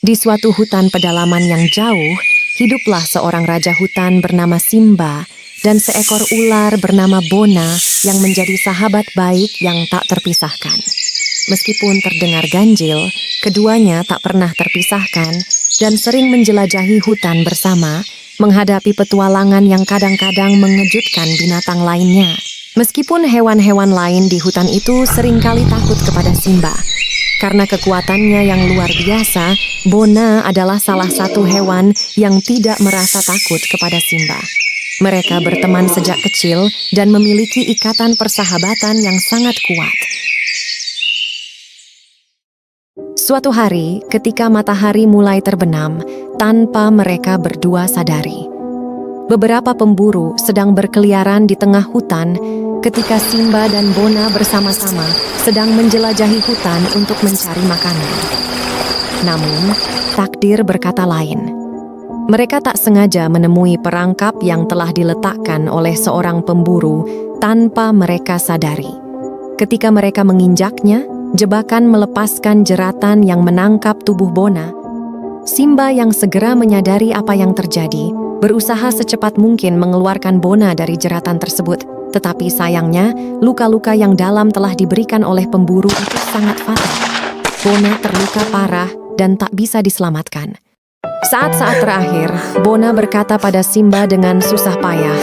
Di suatu hutan pedalaman yang jauh, hiduplah seorang raja hutan bernama Simba dan seekor ular bernama Bona yang menjadi sahabat baik yang tak terpisahkan. Meskipun terdengar ganjil, keduanya tak pernah terpisahkan dan sering menjelajahi hutan bersama, menghadapi petualangan yang kadang-kadang mengejutkan binatang lainnya. Meskipun hewan-hewan lain di hutan itu seringkali takut kepada Simba, karena kekuatannya yang luar biasa, Bona adalah salah satu hewan yang tidak merasa takut kepada Simba. Mereka berteman sejak kecil dan memiliki ikatan persahabatan yang sangat kuat. Suatu hari, ketika matahari mulai terbenam, tanpa mereka berdua sadari, beberapa pemburu sedang berkeliaran di tengah hutan ketika Simba dan Bona bersama-sama sedang menjelajahi hutan untuk mencari makanan. Namun, takdir berkata lain. Mereka tak sengaja menemui perangkap yang telah diletakkan oleh seorang pemburu tanpa mereka sadari. Ketika mereka menginjaknya, jebakan melepaskan jeratan yang menangkap tubuh Bona. Simba yang segera menyadari apa yang terjadi, berusaha secepat mungkin mengeluarkan Bona dari jeratan tersebut. Tetapi sayangnya, luka-luka yang dalam telah diberikan oleh pemburu itu sangat fatal. Bona terluka parah dan tak bisa diselamatkan. Saat-saat terakhir, Bona berkata pada Simba dengan susah payah,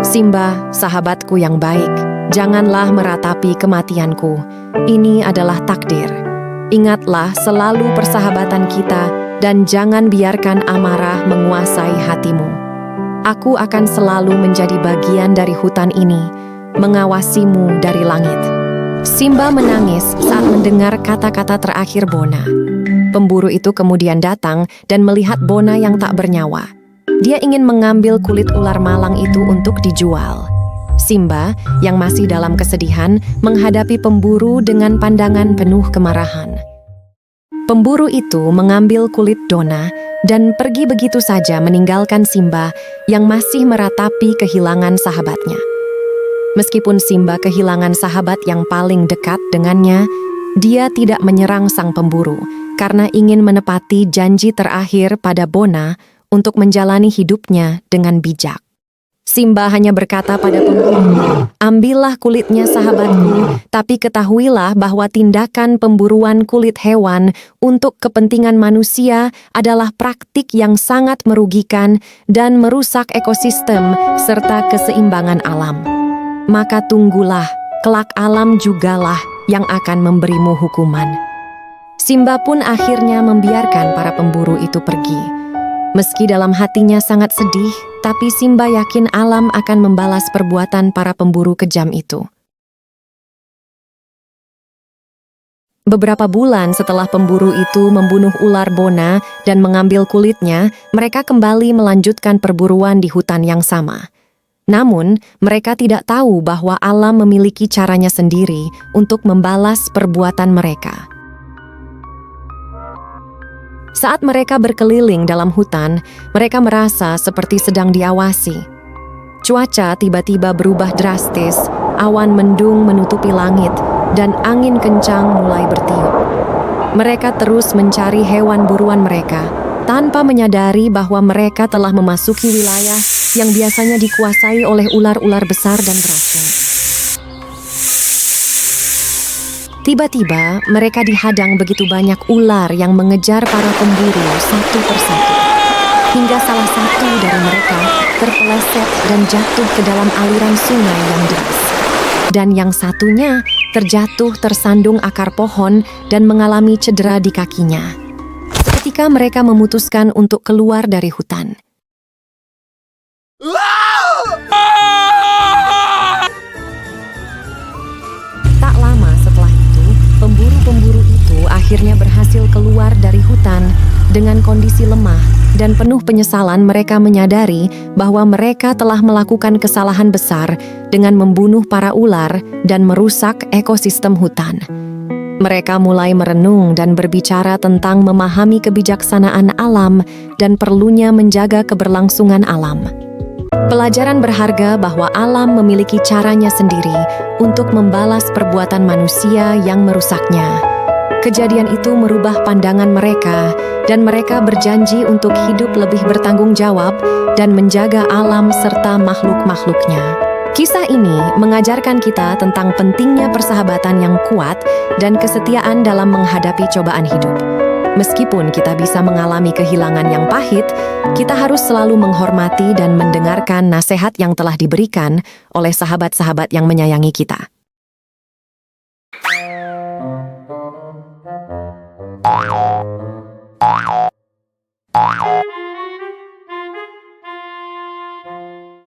"Simba, sahabatku yang baik, janganlah meratapi kematianku. Ini adalah takdir. Ingatlah selalu persahabatan kita dan jangan biarkan amarah menguasai hatimu. Aku akan selalu menjadi bagian dari hutan ini, mengawasimu dari langit." Simba menangis saat mendengar kata-kata terakhir Bona. Pemburu itu kemudian datang dan melihat Bona yang tak bernyawa. Dia ingin mengambil kulit ular malang itu untuk dijual. Simba, yang masih dalam kesedihan, menghadapi pemburu dengan pandangan penuh kemarahan. Pemburu itu mengambil kulit Bona dan pergi begitu saja meninggalkan Simba yang masih meratapi kehilangan sahabatnya. Meskipun Simba kehilangan sahabat yang paling dekat dengannya, dia tidak menyerang sang pemburu karena ingin menepati janji terakhir pada Bona untuk menjalani hidupnya dengan bijak. Simba hanya berkata pada pemburu, "Ambillah kulitnya sahabatku, tapi ketahuilah bahwa tindakan pemburuan kulit hewan untuk kepentingan manusia adalah praktik yang sangat merugikan dan merusak ekosistem serta keseimbangan alam. Maka tunggulah, kelak alam jugalah yang akan memberimu hukuman." Simba pun akhirnya membiarkan para pemburu itu pergi. Meski dalam hatinya sangat sedih, tapi Simba yakin alam akan membalas perbuatan para pemburu kejam itu. Beberapa bulan setelah pemburu itu membunuh ular Bona dan mengambil kulitnya, mereka kembali melanjutkan perburuan di hutan yang sama. Namun, mereka tidak tahu bahwa alam memiliki caranya sendiri untuk membalas perbuatan mereka. Saat mereka berkeliling dalam hutan, mereka merasa seperti sedang diawasi. Cuaca tiba-tiba berubah drastis, awan mendung menutupi langit, dan angin kencang mulai bertiup. Mereka terus mencari hewan buruan mereka, tanpa menyadari bahwa mereka telah memasuki wilayah yang biasanya dikuasai oleh ular-ular besar dan beracun. Tiba-tiba, mereka dihadang begitu banyak ular yang mengejar para pemburu satu persatu. Hingga salah satu dari mereka terpeleset dan jatuh ke dalam aliran sungai yang deras. Dan yang satunya terjatuh tersandung akar pohon dan mengalami cedera di kakinya. Seketika mereka memutuskan untuk keluar dari hutan. Tak lama setelah itu, pemburu-pemburu itu akhirnya berhasil keluar dari hutan dengan kondisi lemah dan penuh penyesalan. Mereka menyadari bahwa mereka telah melakukan kesalahan besar dengan membunuh para ular dan merusak ekosistem hutan. Mereka mulai merenung dan berbicara tentang memahami kebijaksanaan alam dan perlunya menjaga keberlangsungan alam. Pelajaran berharga bahwa alam memiliki caranya sendiri untuk membalas perbuatan manusia yang merusaknya. Kejadian itu merubah pandangan mereka, dan mereka berjanji untuk hidup lebih bertanggung jawab dan menjaga alam serta makhluk-makhluknya. Kisah ini mengajarkan kita tentang pentingnya persahabatan yang kuat dan kesetiaan dalam menghadapi cobaan hidup. Meskipun kita bisa mengalami kehilangan yang pahit, kita harus selalu menghormati dan mendengarkan nasihat yang telah diberikan oleh sahabat-sahabat yang menyayangi kita.